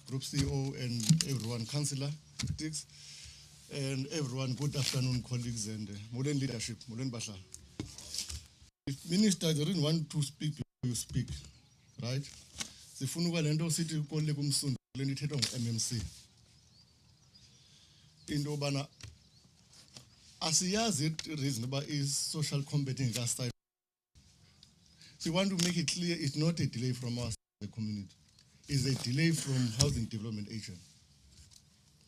Group CEO, and everyone, Councillor, Dix, and everyone, good afternoon, colleagues, and modern leadership, modern Basha. If Minister didn't want to speak before you speak, right? The Funuga Lendo City Kolegum Sun, Lenitated on MMC. In Dobana, as he has it reasonable is social combating last time. So we want to make it clear it's not a delay from us, the community. It's a delay from Housing Development Agent.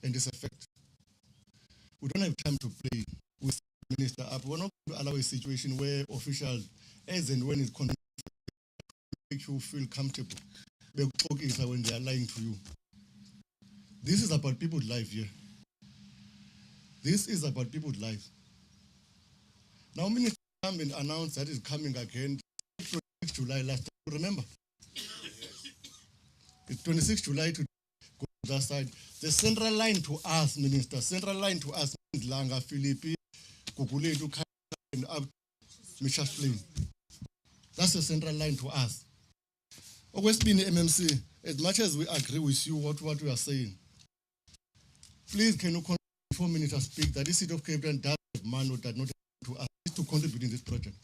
And it's a fact. We don't have time to play with the minister up. We're not going to allow a situation where officials, as and when it's convenient, make you feel comfortable. They talk is when they are lying to you. This is about people's life here. This is about people's lives. Now, minister come and announce that is coming again 26 July last time. Remember? It's 26 July to go to that side. The central line to us, Minister, central line to us means Langa, Philippi, Kukuletu, and up Misha's Plain. That's the central line to us. Always been the MMC, as much as we agree with you what we are saying, please can you 4 minutes to speak that this city of Capetown does have money that not to us to contribute in this project.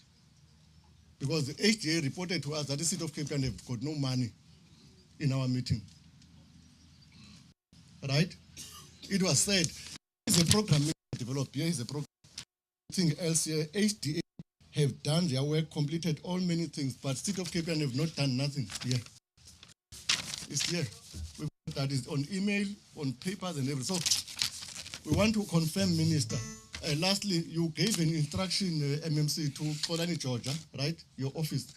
Because the HDA reported to us that the city of Capetown have got no money in our meeting. Right? It was said, it's a program developed here, it's a program. Thing else here, HDA have done their work, completed all many things, but City of Capetown have not done nothing here. It's here. That is on email, on papers and everything. So we want to confirm, Minister. Lastly, you gave an instruction, MMC, to Kolani, Georgia, right? Your office,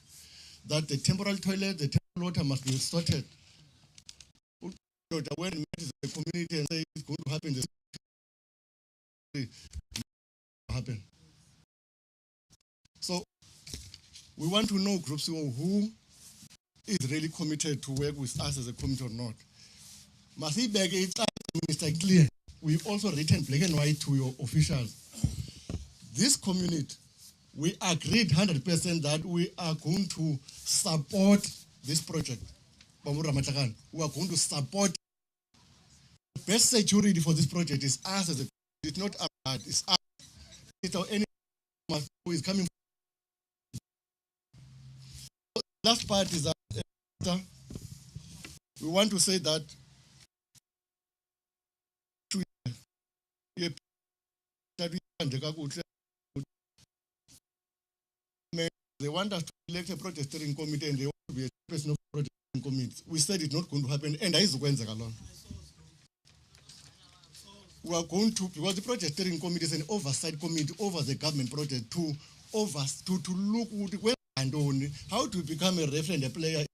that the temporal toilet, the temporal water must be sorted. When the community and say it's going to happen, happen. So we want to know groups who is really committed to work with us as a community or not. Must he beg it, Minister, clear? We've also written black and white to your officials. This community, we agreed 100% that we are going to support this project. We are going to support. The best security for this project is us as a, it's not us, it's us. It's our enemy who is coming. Last part is that we want to say that they want us to elect a project steering committee and they want to be a person of project steering committee. We said it's not going to happen, and I is going to alone. We are going to, because the project steering committee is an oversight committee over the government project to look where and only how to become a referent, a player.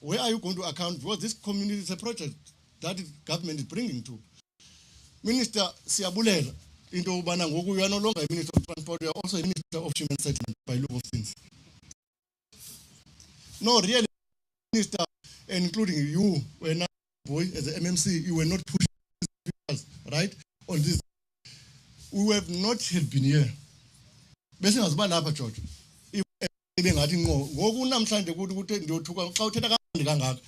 Where are you going to account? Because this community is a project that the government is bringing to. Minister Siabulela, into Banangoku, you are no longer a minister of transport, you are also a minister of human settlement by look of things. No, really, minister, including you, were not boy as the MMC, you were not pushing us, right? On this. We have not yet been here. Basically, as bad as George. If ngathi ngo ngoku namhlanje ukuthi ndiyothuka xa uthetha kamandi kangaka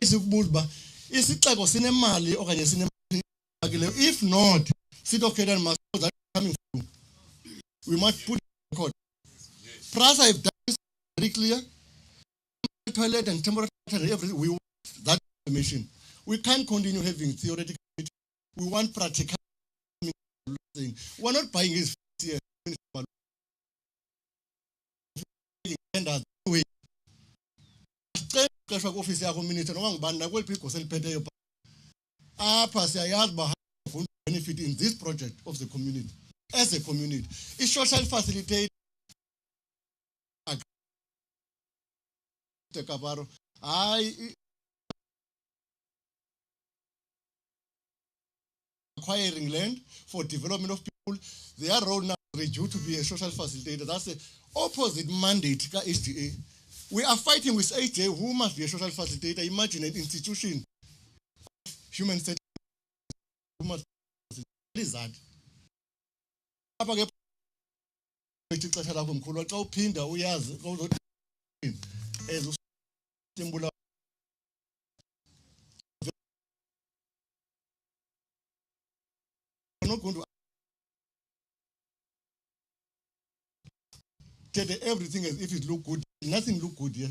isikubuza isixeko sinemali okanye sinemali. If not, City of Capetown must know that coming through. We must put in court. PRASA have done this very clear. Toilet and temperature and everything. We want that information. We can't continue having theoretical. We want practical. We're not buying his here. Office yakho minister noma ngibani la kweliphi igosa eliphetheyo apha siyayazi ba benefit in this project of the community as a community. It's social facilitate Kabaro. Acquiring land for development of people. Their role now is due to be a social facilitator. That's the opposite mandate to HDA. We are fighting with HDA, who must be a social facilitator. Imagine an institution, human settlement, who must be that. not going to treat everything as if it look good. Nothing look good here.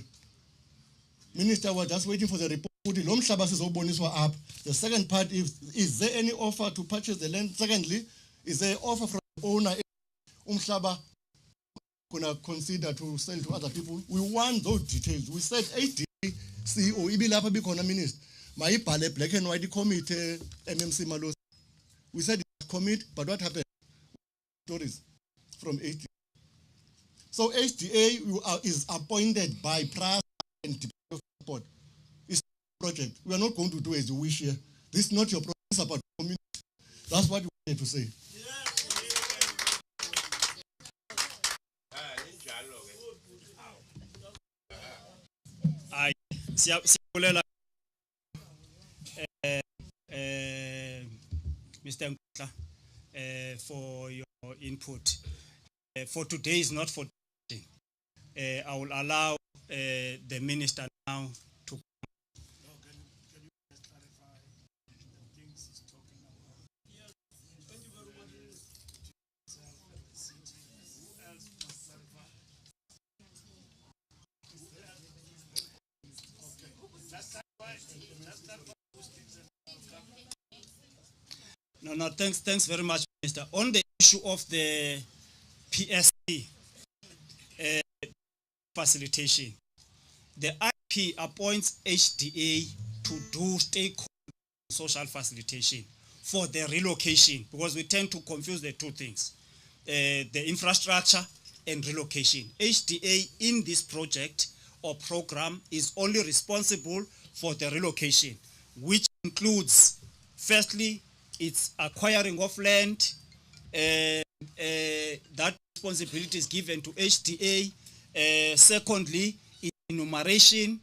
Minister was just waiting for the report. The second part is there any offer to purchase the land? Secondly, is there offer from the owner? Gonna consider to sell to other people. We want those details. We said ADA CEO ibilapha bikhona minister mayibhale black and white committee MMC Malos. We said commit, but what happened? Stories from HDA. So HDA is appointed by PRASA and support. It's a project. We are not going to do as you wish here. This is not your project. It's about community. That's what we wanted to say. Siyabulela Mr. Nkutla for your input. For today is not for today. I will allow the minister now to. Can you just clarify the things he's talking about? Yes, thank you very much. Yourself and the city. Who else must clarify? Okay, that's that right. That's that those things that No, thanks very much, Minister. On the issue of the PSC facilitation, the IP appoints HDA to do stakeholder social facilitation for the relocation, because we tend to confuse the two things, the infrastructure and relocation. HDA in this project or program is only responsible for the relocation, which includes, firstly, it's acquiring of land. That responsibility is given to HDA. Secondly, enumeration.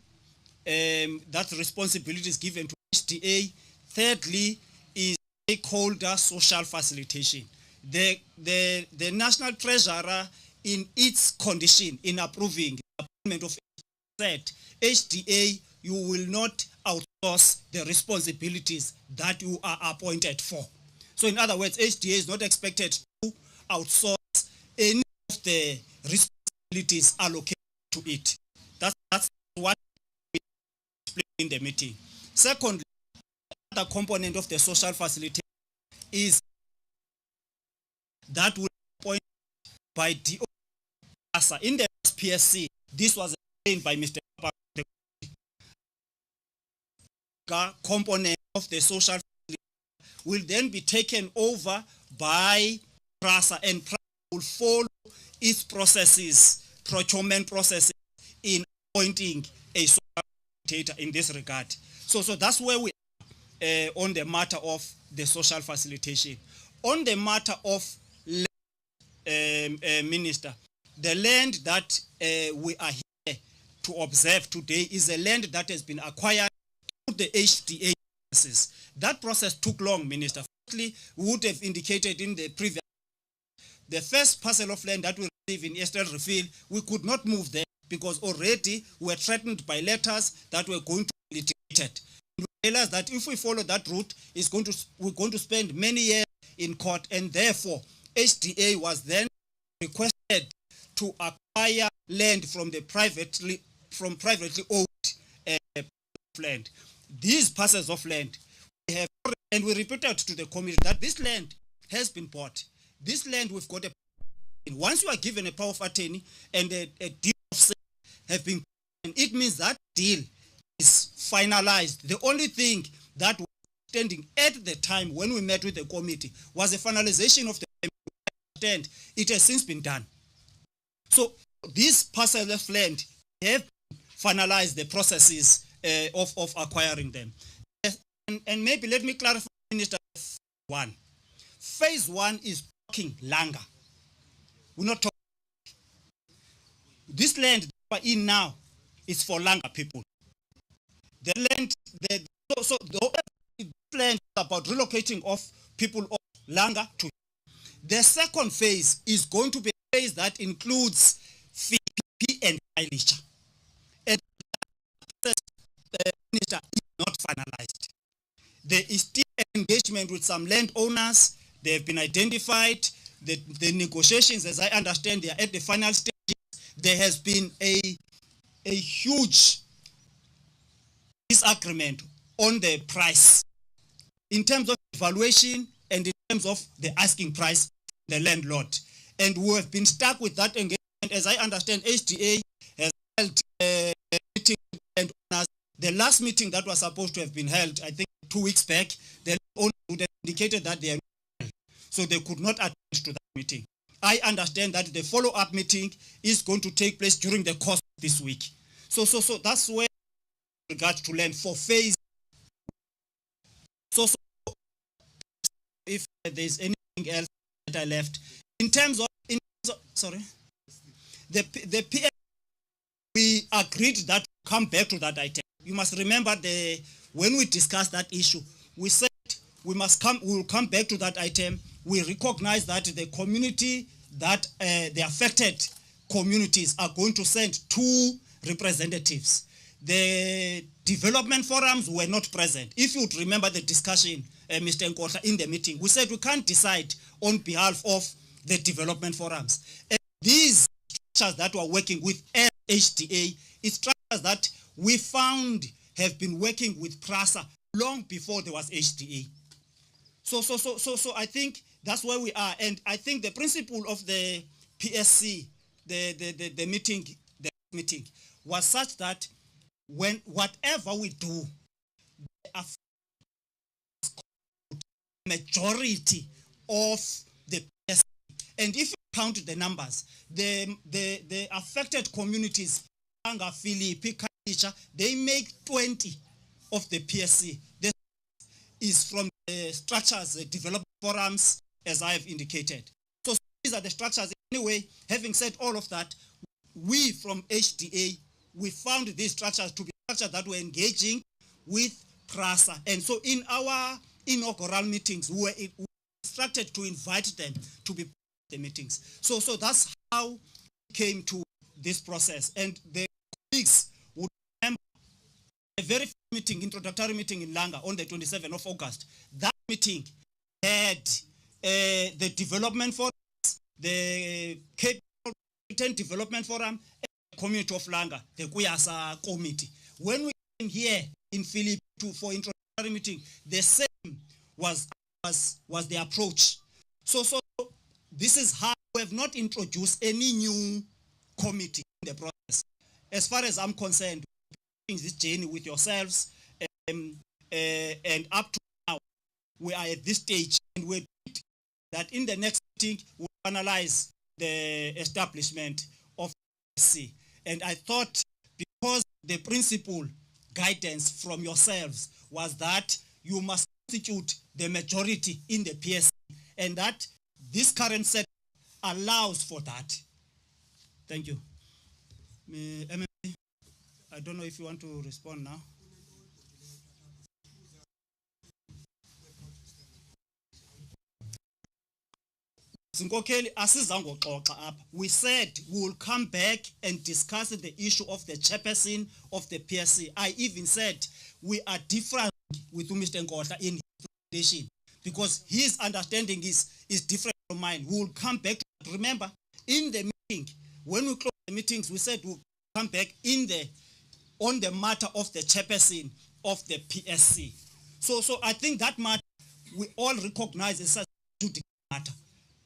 That responsibility is given to HDA. Thirdly, is stakeholder social facilitation. The National Treasurer, in its condition in approving the appointment of said, HDA, you will not outsource the responsibilities that you are appointed for. So in other words, HDA is not expected to outsource any of the responsibilities allocated to it. That's what we explained in the meeting. Secondly, the other component of the social facilitation is that will be appointed by the PRASA. In the PSC, this was explained by Mr. Papa. The component of the social facility will then be taken over by PRASA, and PRASA will follow its processes, procurement processes, in appointing a social facilitator in this regard. So that's where we are on the matter of the social facilitation. On the matter of land, Minister, the land that we are here to observe today is a land that has been acquired through the HDA process. That process took long, Minister. Firstly, we would have indicated in the previous, the first parcel of land that we received in Eastern Refill, we could not move there because already we were threatened by letters that were going to be litigated. We realized that if we follow that route, we're going to spend many years in court, and therefore HDA was then requested to acquire land from the privately owned land. These parcels of land, we have, and we repeated to the committee that this land has been bought. This land, we've got once you are given a power of attorney and a deal of sale have been, it means that deal is finalized. The only thing that was standing at the time when we met with the committee was a finalization of the land. It has since been done. So these parcels of land have finalized the processes of acquiring them. And maybe let me clarify, Minister, one. Phase one is talking Langa. We're not talking. This land that we're in now is for Langa people. The land, the land is about relocating of people of Langa to. The second phase is going to be a phase that includes FPP and Elisha. And the minister is not finalized. There is still engagement with some landowners. They have been identified. The negotiations, as I understand, they are at the final stage. There has been a huge disagreement on the price in terms of valuation and in terms of the asking price, the landlord. And we have been stuck with that engagement. As I understand, HDA has held a meeting with landowners. The last meeting that was supposed to have been held, I think 2 weeks back, the owners would have indicated that they are not, so they could not attend to that meeting. I understand that the follow-up meeting is going to take place during the course of this week. So that's where, with regards to land for phase. So if there's anything else that I left in terms of sorry, the PS, we agreed that to come back to that item. You must remember when we discussed that issue, we said we will come back to that item. We recognize that the community, that the affected communities are going to send 2 representatives. The development forums were not present. If you would remember the discussion, Mr. Nkotla, in the meeting, we said we can't decide on behalf of the development forums. And these structures that we're working with HDA is structures that we found have been working with PRASA long before there was HDA. So I think that's where we are. And I think the principle of the PSC, the meeting was such that when whatever we do, the majority of the PSC, and if you count the numbers, the affected communities, Anga, Philippi, Kaisha, they make 20 of the PSC. This is from the structures, the development forums, as I have indicated. So these are the structures. Anyway, having said all of that, we from HDA, we found these structures to be structures that were engaging with PRASA. And so in our inaugural meetings, we were instructed to invite them to be part of the meetings. So that's how we came to this process. And the colleagues would remember a very first meeting, introductory meeting in Langa on the 27th of August. That meeting had the development forums, the Capetown Development Forum, and the community of Langa, the Kuyasa committee. When we came here in Philippi for introductory meeting, the same was the approach. So this is how we have not introduced any new committee in the process. As far as I'm concerned, this journey with yourselves, and up to now, we are at this stage, and we that in the next meeting we'll finalize the establishment of PSC. And I thought, because the principal guidance from yourselves was that you must constitute the majority in the PSC, and that this current set allows for that. Thank you. I don't know if you want to respond now. We said we will come back and discuss the issue of the chairperson of the PSC. I even said we are different with Mr. Nkotla in his presentation, because his understanding is different from mine. We will come back to that. Remember, in the meeting, when we closed the meetings, we said we'll come back on the matter of the chairperson of the PSC. So I think that matter we all recognize as such a matter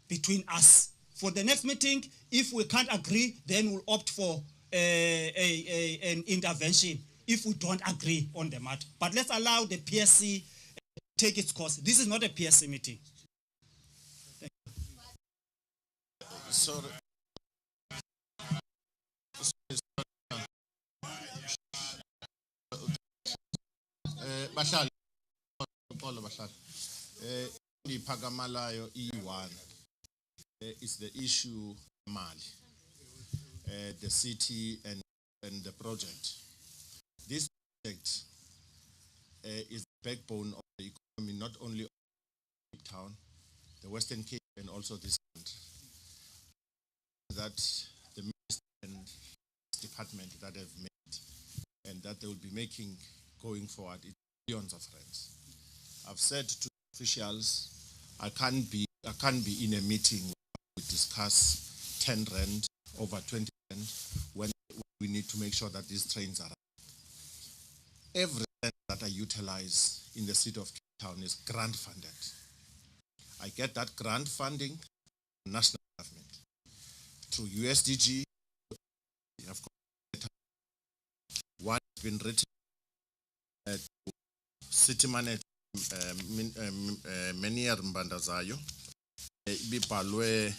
between us. For the next meeting, if we can't agree, then we'll opt for an intervention if we don't agree on the matter. But let's allow the PSC take its course. This is not a PSC meeting. Thank you. Sorry. Bahlali, Polo Bahlali. Iphakamalayo E1 is the issue Mali, the city and the project. This project is the backbone of the economy, not only of Cape Town, the Western Cape, and also this country. That the minister and department that have made and that they will be making going forward is billions of rands. I've said to officials, I can't be I can't be in a meeting where we discuss 10 rand over 20 rand when we need to make sure that these trains are running. Every cent that I utilize in the city of Cape Town is grant funded. I get that grant funding from national government through USDG. Of course, one has been written to city manager Menier Mbandazayo, ibibhalwe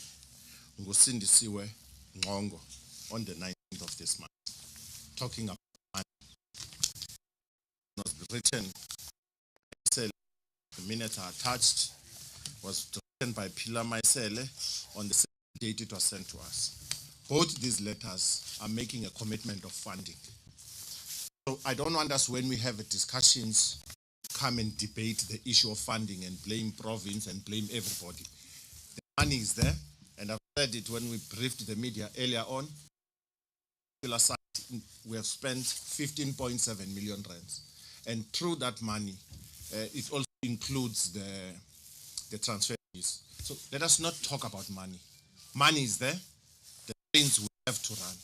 ngusindisiwe Ngongo on the 19th of this month, talking about money. It was written, the minutes are attached, was written by Pilar Maisele on the same date it was sent to us. Both these letters are making a commitment of funding. So I don't want us, when we have discussions, come and debate the issue of funding and blame province and blame everybody. The money is there, and I've said it when we briefed the media earlier on. We have spent 15.7 million rands, and through that money, it also includes the transfer fees. So let us not talk about money. Money is there. The things we have to run.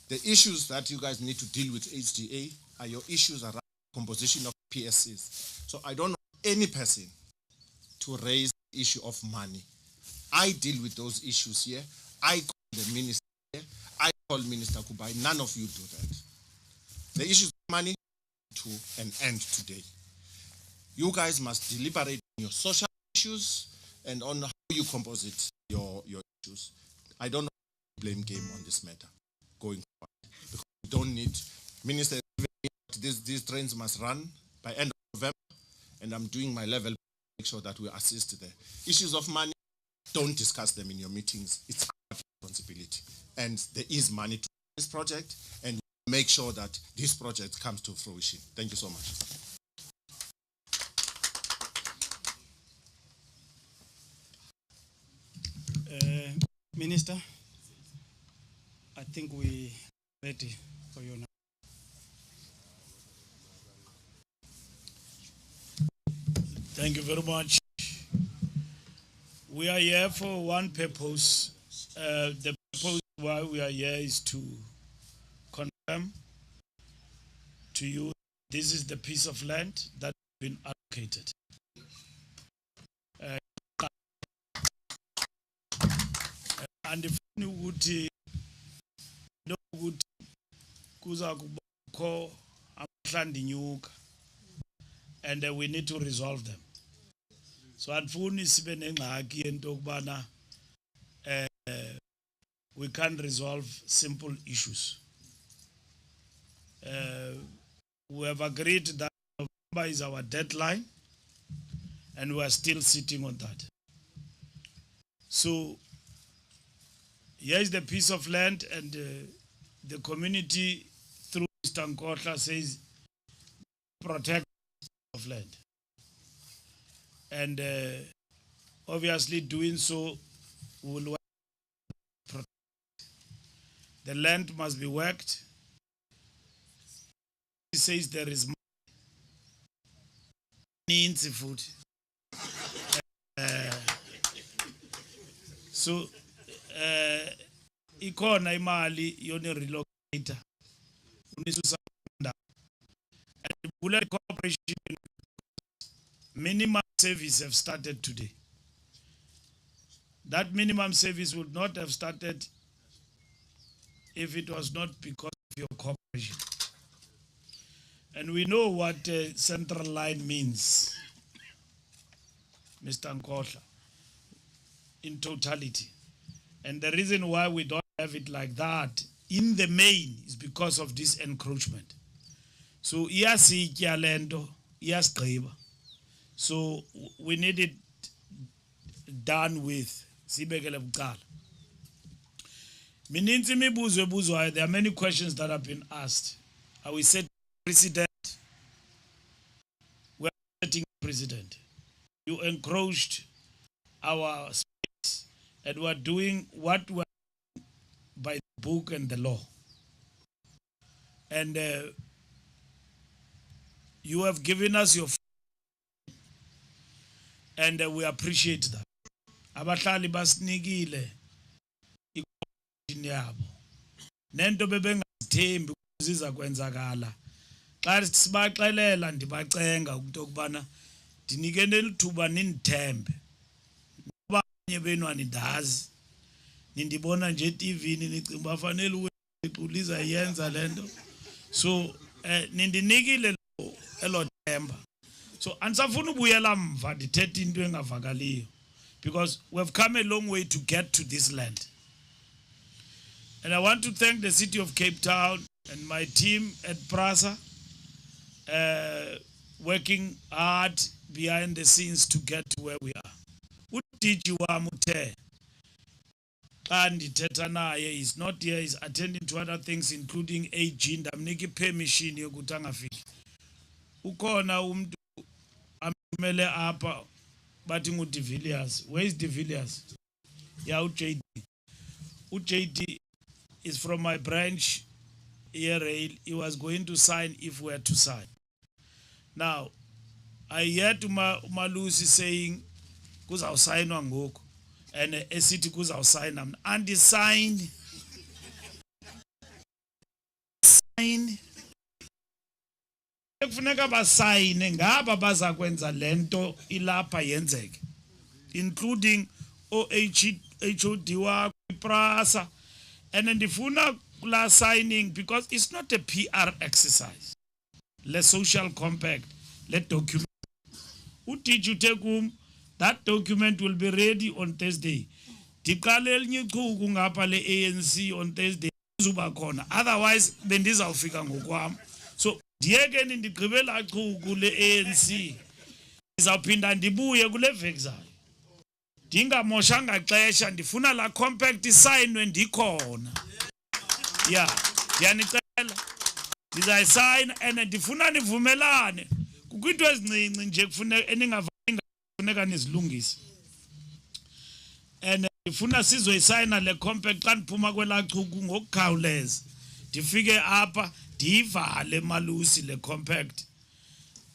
The issues that you guys need to deal with HDA are your issues around composition of PSCs. So I don't know any person to raise the issue of money. I deal with those issues here. I call the minister here. I call Minister Kubai. None of you do that. The issues of money to an end today. You guys must deliberate on your social issues and on how you composite your issues. I don't know blame game on this matter going forward, because we don't need minister. These trains must run by end of November, and I'm doing my level to make sure that we assist the issues of money. Don't discuss them in your meetings. It's our responsibility, and there is money to this project, and make sure that this project comes to fruition. Thank you so much. Minister, I think we ready for you now. Thank you very much. We are here for one purpose. The purpose why we are here is to confirm to you this is the piece of land that has been allocated. And if you would kuza kubakho amhlanje inyuka, and we need to resolve them. So andifuni sibe nengxaki yento kubana we can't resolve simple issues. We have agreed that November is our deadline, and we are still sitting on that. So here is the piece of land, and the community through Mr. Nkotla says protect of land. And obviously doing so will protect. The land must be worked. He says there is money in seafood. So ikhona imali yone relocator unisusa and bullet corporation minimum service have started today. That minimum service would not have started if it was not because of your corporation. And we know what central line means, Mr. Nkotla, in totality. And the reason why we don't have it like that in the main is because of this encroachment. So iyasitya lento, iyasiqiba. So we need it done with. Sibekele bucala. Mininzi imibuzo ebuzwayo. There are many questions that have been asked. Are we setting precedent? We are setting precedent. You encroached our space, and we are doing what we are by the book and the law. And you have given us your, and we appreciate that. abahlali basinikile ikhomishini yabo nento bebengazithembi kuziza kwenzakala xa sibaxelela ndibacenga ukuthi okubana ndinike nelithuba nindithembe abanye benu anindazi nindibona nje eTV-ni nicinga bafanele uxuliza yenza lento so nindinikile elo themba so andisafuna ubuyela mva ndithethe into engavakaliyo because we've come a long way to get to this land. And I want to thank the city of Cape Town and my team at PRASA working hard behind the scenes to get to where we are. Udiji wami uthe xa ndithetha naye is not here, is attending to other things including AG ndamnika permission yokuthi angafiki. Ukhona umuntu amele apha bathi nguDe Villiers. Where is De Villiers? Yeah, uJD. uJD is from my branch here rail. He was going to sign if we had to sign. Now, I heard Malusi saying kuzawusayinwa ngoku and esithi kuzawusayina mna andisayini kufuneka basayine ngaba baza kwenza lento ilapha yenzeke including HOD wakho PRASA and ndifuna kula signing because it's not a PR exercise. Le social compact, let document. Did you take that document will be ready on Thursday. Tikalel nyichuku ngapha le ANC on Thursday uzuba khona. Otherwise bendizawufika ngokwami. So ndiyeke ndigqibela chuku le ANC. Izawuphinda ndibuye kule vexayo. Ndingamoshanga xesha ndifuna la compact isignwe ndikhona. Yeah, ndiyanicela. Ndizayisayina and ndifuna nivumelane. Kukwinto ezincinci nje kufuneka nizilungise. And ndifuna sizoyisayina le compact xa ndiphuma kwela chuku ngokukhawuleza. Ndifike apha ndivale Malusi le compact.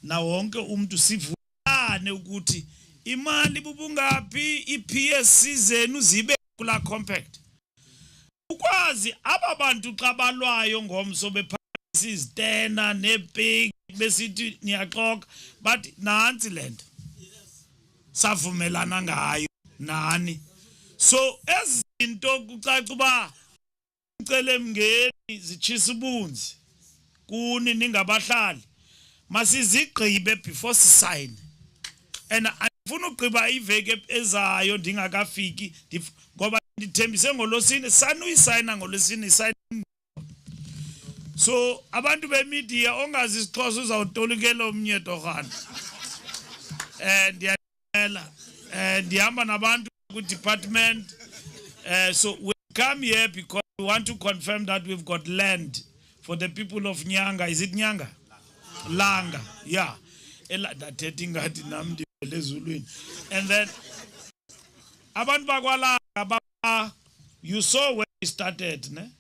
Na wonke umuntu sivulane ukuthi imali bubungapi iPSC zenu zibe kula compact. Ukwazi aba bantu xa balwayo ngomso bephakathi izitena nepig besithi niyaxoka but nansi lento savumelana ngayo nani so ezinto kucaca uba icele mngeni zichisa ubunzi kuni ningabahlali masizigqibe before sign and andifuna ugqiba iveke ezayo ndingakafiki ngoba ndithembise ngolosini sanuyisayina ngolosini isayina. So abantu bemedia ongazi isixhosa uzawutolikela omnye torhana ndiyacela ndihamba nabantu ku department so we come here because we want to confirm that we've got land for the people of Nyanga. Is it Nyanga? Langa, yeah. Ndathethi ngathi nam ndivele ezulwini. And then abantu bakwalanga you saw where we started, ne?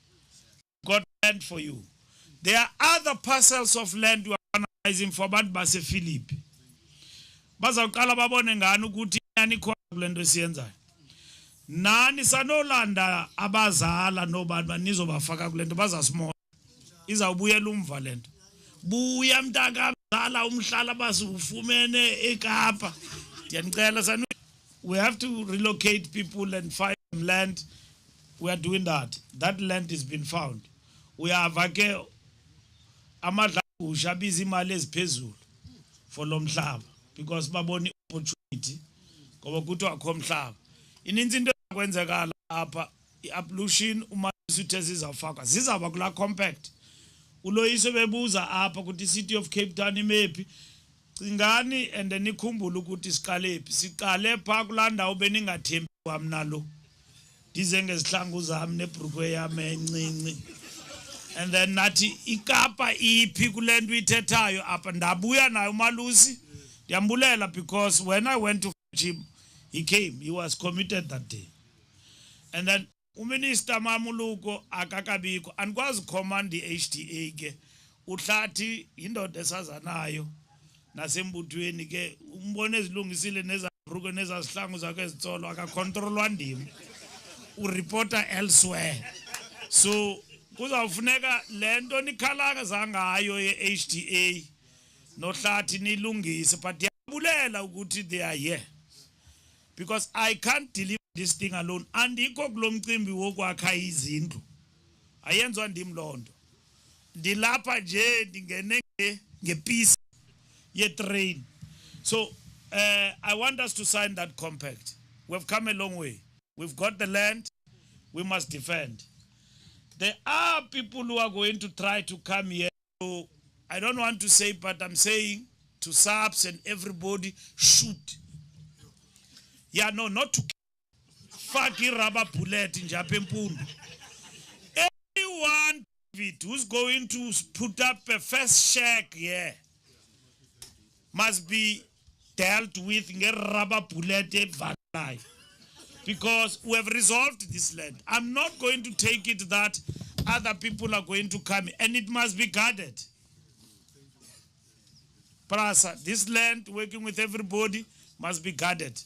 Got land for you. There are other parcels of land we are organizing for abantu basePhilippi. Bazawuqala babone ngani ukuthi yani khona kulento esiyenzayo. Nani sanolanda abazala nobantu banizobafaka kulento bazasimoya. Izawubuyela umva lento. Buya mntaka mzala umhlala basufumene eKapa. Ndiyanicela sanu we have to relocate people and find land. We are doing that. That land has been found. We have ke amadla ushabiza imali eziphezulu for lo mhlaba because babona opportunity ngoba kuthi akho mhlaba. Ininzi into ekwenzekala apha iuppolution uma isithe zizawufakwa zizaba kula compact. Uloyiso bebuza apha ukuthi city of Cape Town imephi cingani and nikhumbule ukuthi siqalephi siqale pha kulanda ubeningathembi kwami nalo ndize ngezihlangu zami nebhrukwe yami encinci and then nathi iKapa iphi kulento ithethayo apha ndabuya nayo uMalusi ndiyambulela because when I went to fetch him he came, he was committed that day. And then uMinister Mamuluko akakabikho andikwazi command iHDA ke uhlathi indoda esazanayo nasembuthweni ke umbone ezilungisile neza rukuneza sihlangu zakhe ezitsolo akacontrolwa ndim ureporter elsewhere. So kuzawufuneka lento nikhalaza ngayo ye-HDA nohlathi nilungise, but ndiyabulela ukuthi they are here because I can't deliver this thing alone. Andikho kulo mcimbi wokwakha izindlu, ayenzwa ndim loo nto. Ndilapha nje ndingene ngepiece ye-train. So I want us to sign that compact. We've come a long way. We've got the land, we must defend. There are people who are going to try to come here. So I don't want to say, but I'm saying to SAPS and everybody, shoot. Yeah, no, not to fuck rubber bullet in Japempundu. Anyone who's going to put up a first shack here must be dealt with in a rubber bullet life. Because we have resolved this land. I'm not going to take it that other people are going to come, and it must be guarded. PRASA, this land, working with everybody, must be guarded.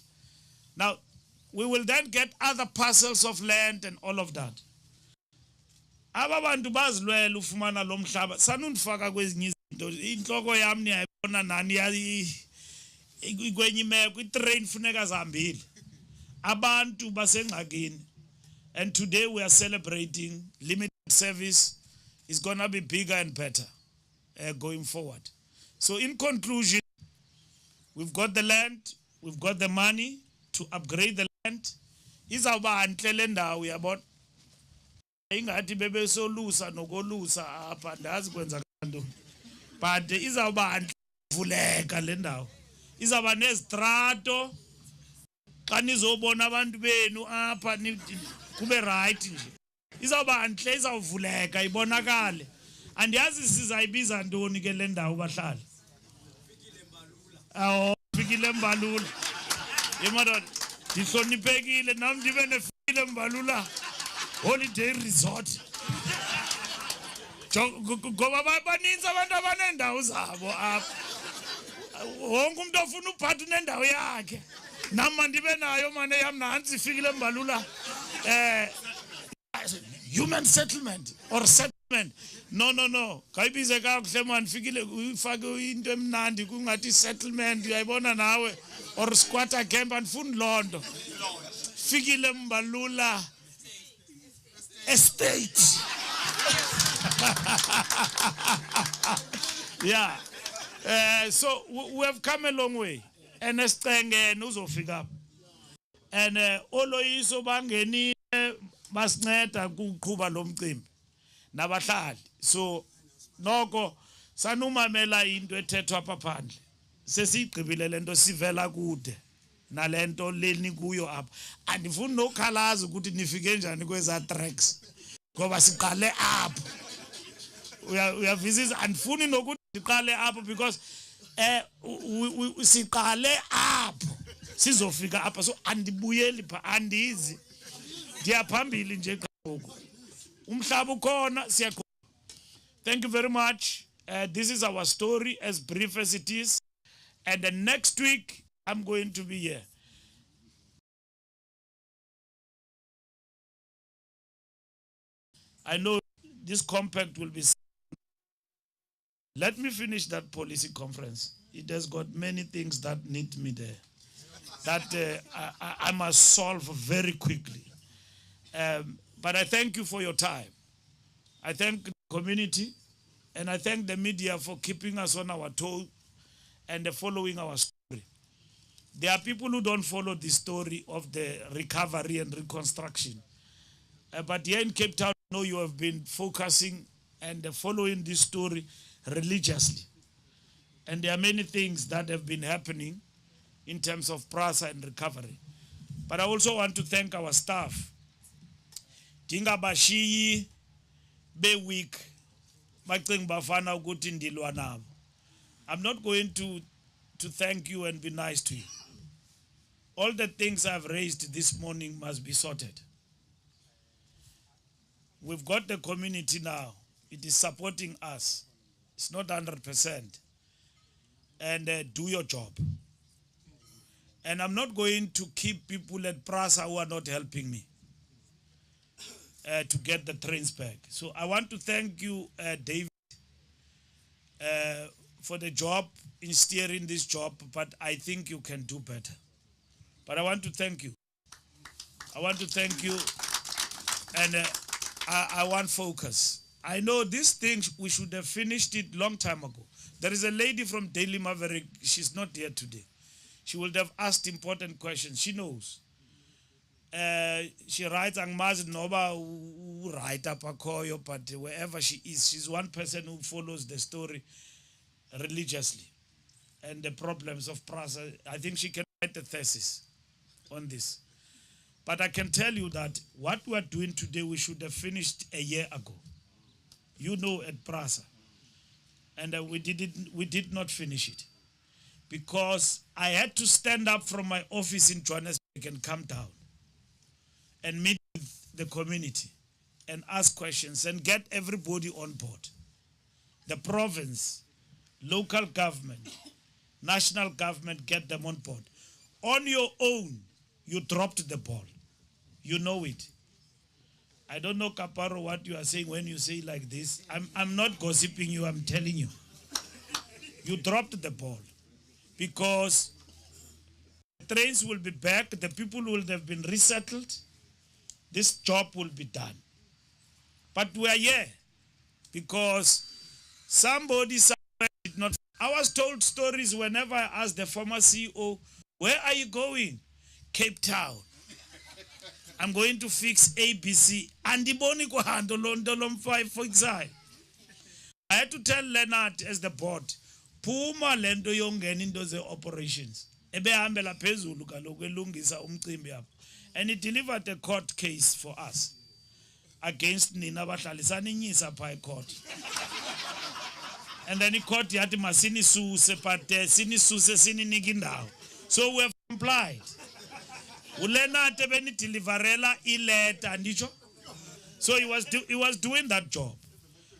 Now, we will then get other parcels of land and all of that. Aba bantu bazilwela ufumana lo mhlaba sanundifaka kwezinye izinto inhloko yami niyayibona nani kwenye imeko itrain funeka zihambile abantu basengxakini. And today we are celebrating limited service is going to be bigger and better going forward. So in conclusion, we've got the land, we've got the money to upgrade the land. Izawuba ntle le ndawo yabona. Ingathi bebesolusa nokolusa apha ndazi kwenza kanto. But izawuba ntle vuleka le ndawo. Izawuba nezitrato. Xa nizobona abantu benu apha kube right nje. Izawuba ntle izawuvuleka ibonakale. Andiyazi sizayibiza ntoni ke le ndawo bahlali. Awu fikile Mbalula. Yemadoda ndihloniphekile nami ndibe nefikile Mbalula holiday resort. Ngoba baninzi abantu abanendawo zabo apha. Wonke umuntu ofuna uphatha unendawo yakhe. Nama ndibe nayo mane yam nansi ifikile Mbalula. Human settlement or settlement. No. Kayibize kakuhle man fikile ufake into emnandi kungathi settlement uyayibona nawe or squatter camp andifuni londo. Fikile Mbalula estate. Yeah. So we have come a long way. And esicengene uzofika. And oloyiso bangenile basinceda ukuqhuba lo mcimbi nabahlali. So noko sanumamela into ethethwa apha phandle. Sesiyigqibile lento sivela kude nalento leni kuyo apha. Andifuni nokhalaza ukuthi nifike njani kweza tracks. Ngoba siqale apho. Uyavizisa andifuni nokuthi siqale apho because siqale apho sizofika apha so andibuyeli pha andizi ndiyaphambili nje ngoku umhlaba ukhona siyaqhubeka. Thank you very much. This is our story as brief as it is, and the next week I'm going to be here. I know this compact will be. Let me finish that policy conference. It has got many things that need me there that I must solve very quickly. But I thank you for your time. I thank the community and I thank the media for keeping us on our toes and following our story. There are people who don't follow the story of the recovery and reconstruction. But here in Cape Town, I know you have been focusing and following this story religiously. And there are many things that have been happening in terms of PRASA and recovery. But I also want to thank our staff. Dingabashiyi be weak. I'm not going to thank you and be nice to you. All the things I've raised this morning must be sorted. We've got the community now. It is supporting us. It's not 100%. And do your job. And I'm not going to keep people at PRASA who are not helping me to get the trains back. So I want to thank you, David, for the job in steering this job, but I think you can do better. But I want to thank you. I want to thank you, and I want focus. I know these things, we should have finished it long time ago. There is a lady from Daily Maverick, she's not here today. She would have asked important questions. She knows. She writes Angmaz Nova write up a koyo, but wherever she is, she's one person who follows the story religiously. And the problems of PRASA, I think she can write a thesis on this. But I can tell you that what we are doing today, we should have finished a year ago. You know, at PRASA. And we did not finish it. Because I had to stand up from my office in Johannesburg and come down and meet with the community and ask questions and get everybody on board. The province, local government, national government, get them on board. On your own, you dropped the ball. You know it. I don't know, Kaparo, what you are saying when you say like this. I'm not gossiping you, I'm telling you. You dropped the ball. Because the trains will be back, the people will have been resettled, this job will be done. But we are here because somebody somewhere did not. I was told stories whenever I asked the former CEO, where are you going? Capetown. I'm going to fix ABC. And the Boni ko handle 5 for exile. I had to tell Leonard as the board, Puma lendo yongena into ze operations. Ebehambela phezulu kaloku elungisa umcimbi apha. And he delivered a court case for us against nina abahlalisana inyisa pha court. And then the court yathi masinisuse, but sinisuse sininike indawo. So we have complied. Ulenard ebeni deliverela ileta andisho. So he was doing that job.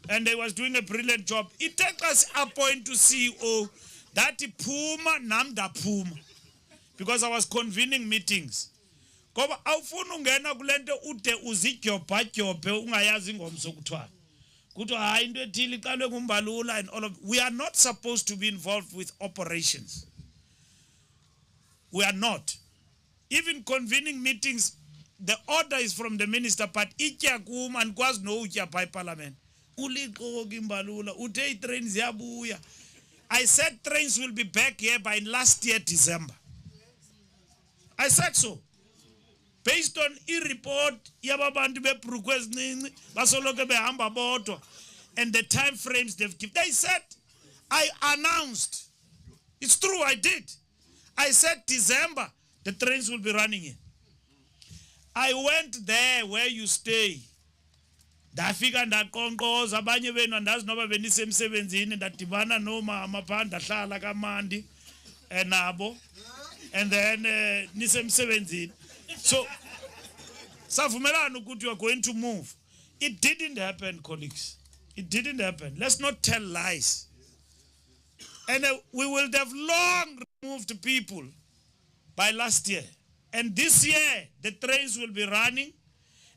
And he was doing a brilliant job. It takes us a point to CEO that Puma namda Puma. Because I was convening meetings. Koba awufuna ungena kulento ude uzigyoba ungayazi ngomso kuthwa. Kuthiwa hayi into ethile iqalwe ngumbalula and all of. We are not supposed to be involved with operations. We are not. Even convening meetings, the order is from the minister, but itya kum and kwazi no utya by parliament. I said trains will be back here by last year, December. I said so. Based on e-report, and the time frames they've given. They said, I announced. It's true, I did. I said December, the trains will be running in. I went there where you stay. Ndafika ndakonkoza abanye benu andazi noba benisemsebenzini ndadibana noma amaphanda hlala kamandi nabo and then nisemsebenzini. So savumelana ukuthi you are going to move. It didn't happen, colleagues. It didn't happen. Let's not tell lies. And we will have long removed people by last year. And this year the trains will be running.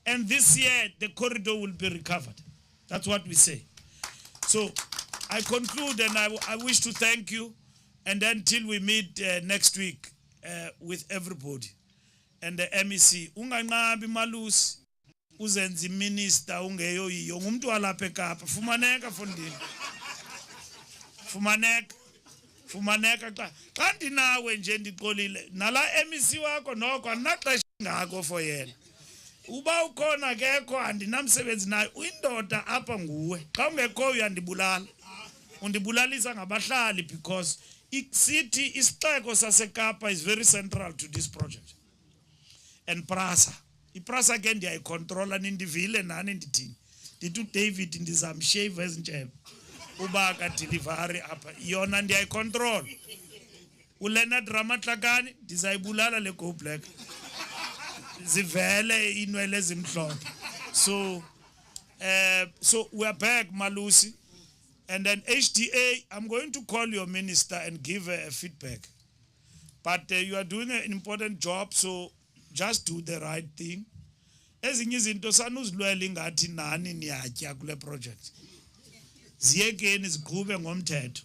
And this year, the corridor will be recovered. That's what we say. So I conclude and I wish to thank you. And until we meet next week with everybody. And the MEC. Unganqabi malusi. Uzenzi minister ungeyo yiyo. Ngumuntu walapha eKapa. Fumaneka fundini. Fumaneka xa ndinawe nje ndiqolile. Nala MEC wakho noko anaxesha ngako for yena. Uba ukhona kekho andinamsebenzi nayo uyindoda apha nguwe xa ungekho uyandibulala undibulalisa ngabahlali because city isixeko saseKapa is very central to this project and PRASA iPRASA ke ndiyayicontrola nindivile nani ndithini ndithi uDavid ndizamshave ezintshebe uba ka delivery apha yona ndiyayicontrol uLeonard Ramatlakane ndizayibulala le Go Black zivele inwele ezimhlophe. So we are back, Malusi. And then HDA, I'm going to call your minister and give her a feedback But you are doing an important job, so just do the right thing. Ezinye izinto sanuzilwela ingathi nani niyatya kule project. Ziyekeni ziqhube ngomthetho.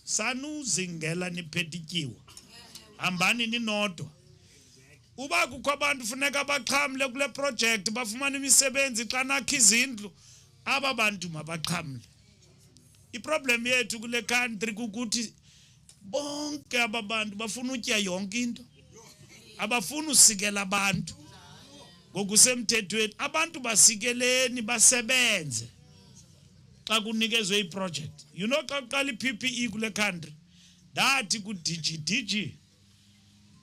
Sanuzingela niphethikiwe. Hambani ninodwa. Uba kukho abantu funeka baxhamle kule project bafumana imisebenzi xa nakha izindlu aba bantu mabaxhamle. Iproblem yethu kule country kukuthi bonke aba bantu bafuna utya yonke into. Abafuna usikela abantu. Ngokusemthethweni abantu basikeleni basebenze. Xa kunikezwe iproject. You know xa uqala iPPE kule country. Dathi ku DG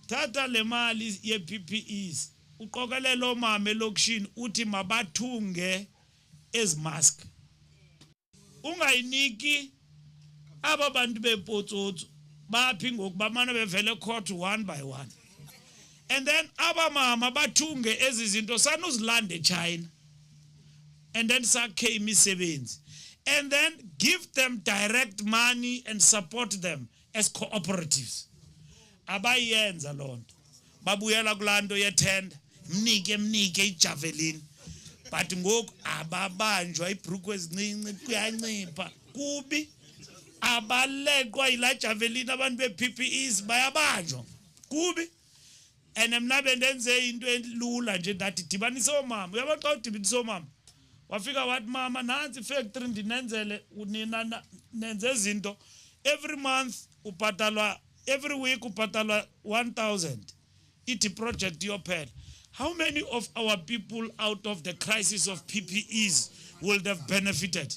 Tata le mali ye-PPEs uqokelela omama elokishini uthi mabathunge ezimask. Ungayiniki aba bantu bepotsotso baphi ngokubamana bevele court one by one. And then aba mama bathunge ezi zinto sanuzilande China. And then sakhe imisebenzi. And then give them direct money and support them as cooperatives. Abayenza lonto babuyela kulando yethenda mnike ijavelin but ngoku ababanjwa ibruku ezincinci kuyancipha kubi abaleqwa ila javelin abantu bePPEs bayabanjwa kubi and mina bendenze into elula nje ndathi dibanisa omama uyabona xa udibanisa omama wafika wathi mama nansi factory ndinenzele unina nenze izinto every month upatalwa every week upatalwa 1,000 iti project yophela. How many of our people out of the crisis of PPEs will have benefited?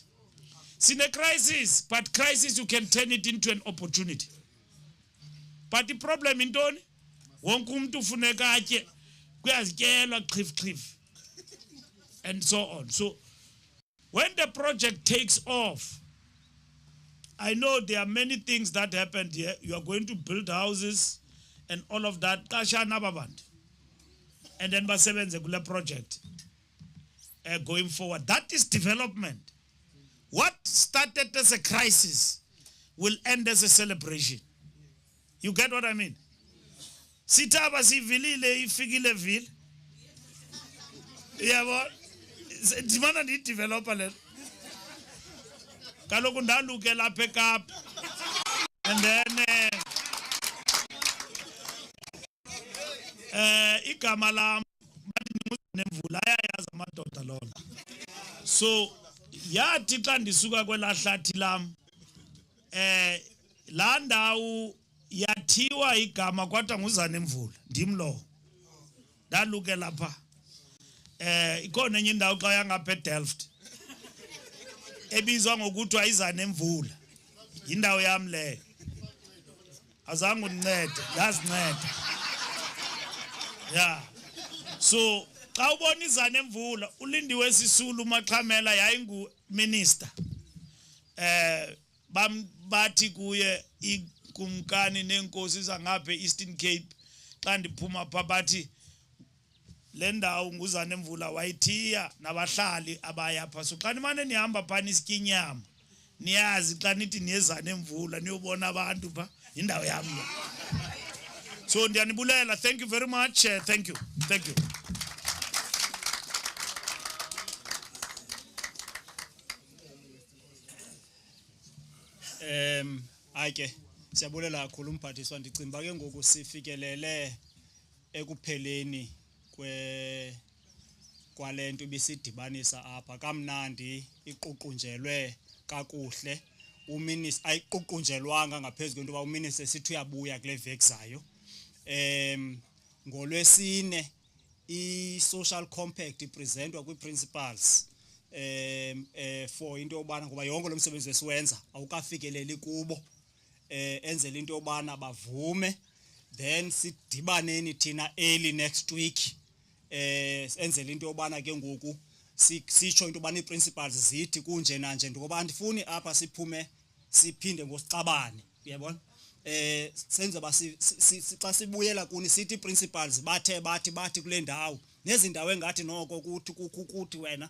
Sine crisis, but crisis you can turn it into an opportunity. But the problem in Tony, wonke umuntu ufuneka atye kuyazityelwa qhif and so on. So when the project takes off, I know there are many things that happened here. You are going to build houses and all of that. And then basebenze kule project going forward. That is development. What started as a crisis will end as a celebration. You get what I mean? Sitaba sivilile ifikile vil. Yabo dimana di developer le. Kaloku ndalukela pick up and then igama lam nemvula ayayazi amadoda lona. So yathi xa ndisuka kwelahlathi lam la ndawo yathiwa igama kwathiwa nguZanemvula ndimlo ndalukela pha ikhona enye indawo xa yangapha eDelft ebizwa ngokuthi ayiZanemvula indawo yami leyo azange unincede yazinceda yeah. So xa ubona iZanemvula uLindiwe Sisulu Maxhamela yayingu minister bathi kuye ikumkani nenkosi zangapha eEastern Cape xa ndiphuma pha bathi le ndawo nguZanemvula wayithiya nabahlali abaya pha. So xa nimane nihamba phana isikinyama niyazi xa nithi niyeZanemvula niyobona abantu pha indawo yami. So ndiyanibulela. Thank you very much. Thank you. Ake siyabulela kakhulu umphathiswa. Ndicimba ke ngoku sifikelele ekupheleni kwalento bisidibanisa apha kamnandi iququnjelwe kakuhle. Uminister ayiququnjelwanga ngaphezulu kwento ba uminister sithi uyabuya kule vekzayo. Ngolwesine i-social compact ipresentwa kwi-principals for into yobana ngoba yonke lo msebenzi esiwenza awukafikeleli kubo enzela into yobana bavume then sidibaneni thina early next week enzela into yobana ke ngoku sitsho into yobana i-principals zithi kunje nanje ngoba andifuni apha siphume siphinde ngosicabane uyabona senze xa sibuyela kuni sithi principals bathi kule ndawo nezindawo engathi noko kuthi wena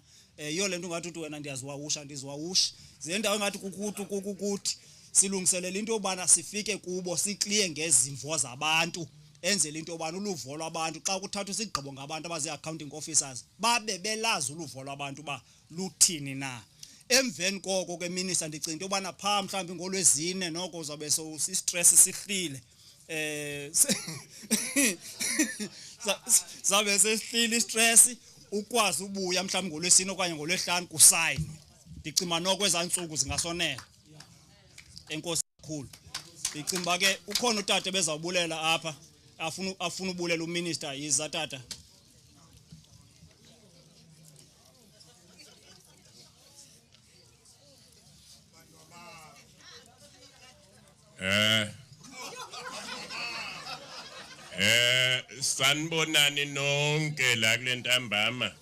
iyo lento ngathi uthi wena ndiyaziwawusha ndiziwawusha zendawo engathi kukuthi silungiselela into yobana sifike kubo sikliye ngezimvo zabantu enzele into yobana uluvo lwabantu xa kuthathwa isigqibo ngabantu abazi-accounting officers babe belazi uluvo lwabantu ba luthini na. Emveni koko ke minister ndicinga into yobana phaa mhlawumbi ngolwezine noko uzabe si-stress sihlile zabe sesihlile i-stress ukwazi ubuya mhlawumbi ngolwesine okanye ngolwehlanu kusayinwe. Ndicima noko ezantsuku zingasonela. Enkosi kakhulu. Ndicimba ke ukhona utata bezawubulela apha afuna ubulela uminister yiza tata. Sanibonani nonke la kule ntambama.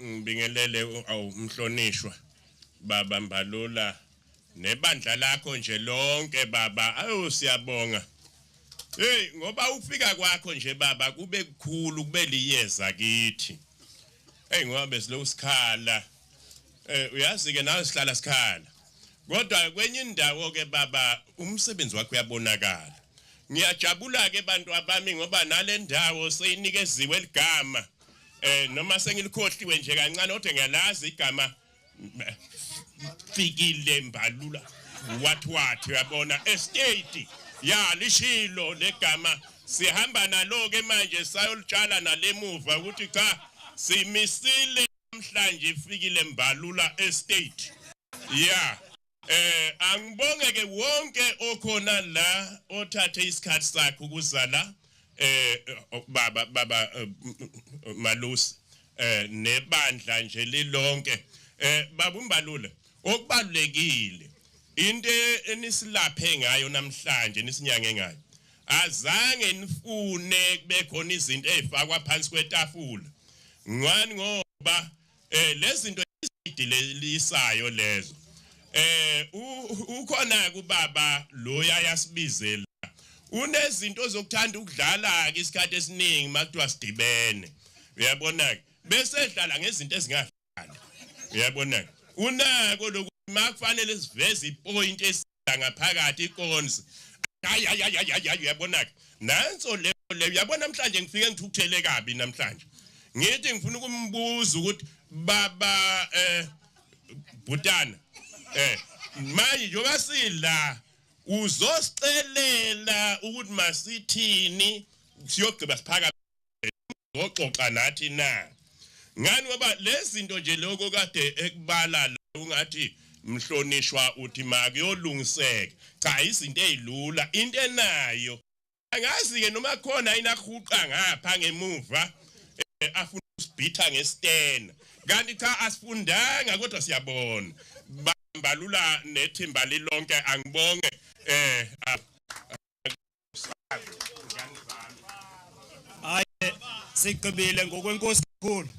Ngibingelele umhlonishwa baba Mbalula nebandla lakho nje lonke baba. Ayo siyabonga. Hey ngoba ufika kwakho nje baba kube kukhulu kube liyeza kithi. Hey ngoba besiloku sikhala. Uyazi ke nawe sihlala sikhala. Kodwa kwenye indawo ke baba umsebenzi wakho uyabonakala. Ngiyajabula ke bantu abami ngoba nale ndawo seyinikeziwe eligama. Noma sengilikhohliwe nje kancane kodwa ngiyalazi igama Fikile Mbalula what uyabona estate ya lishilo legama sihamba nalo ke manje sayolitshala nalemuva ukuthi cha simisile namhlanje Fikile Mbalula estate ya angibonge ke wonke okhona la othathe isikhathi sakhe ukuzala baba Malusi nebandla nje lilonke baba Mbalula okubalulekile into enisilaphe ngayo namhlanje nisinyange ngayo azange nifune kube khona izinto ezifakwa phansi kwetafula ngani ngoba lezi zinto izidilisayo lezo ukhona kubaba lo yayasibizela unezinto zokuthanda ukudlala ke isikhathi esiningi makuthiwa sidibene uyabona bese edlala ngezinto ezingahlali uyabona unako lokuthi makufanele siveze ipoint esida ngaphakathi ikonsi hayi uyabona nanso le uyabona namhlanje ngifike ngithukuthele kabi namhlanje ngithi ngifuna ukumbuza ukuthi baba Bhutana manje njoba sila uzosicelela ukuthi masithini siyogqiba siphaka ngoxoxa nathi na ngani ngoba lezi zinto nje lokho kade ekubala ungathi mhlonishwa uthi makuyolungiseka cha izinto ezilula into enayo angazi ke noma khona inahuqa ngapha ngemuva afuna usibhitha ngesitena kanti cha asifundanga kodwa siyabona Mbalula nethimba lilonke angibonge hayi sigqibile ngokwenkosi kakhulu.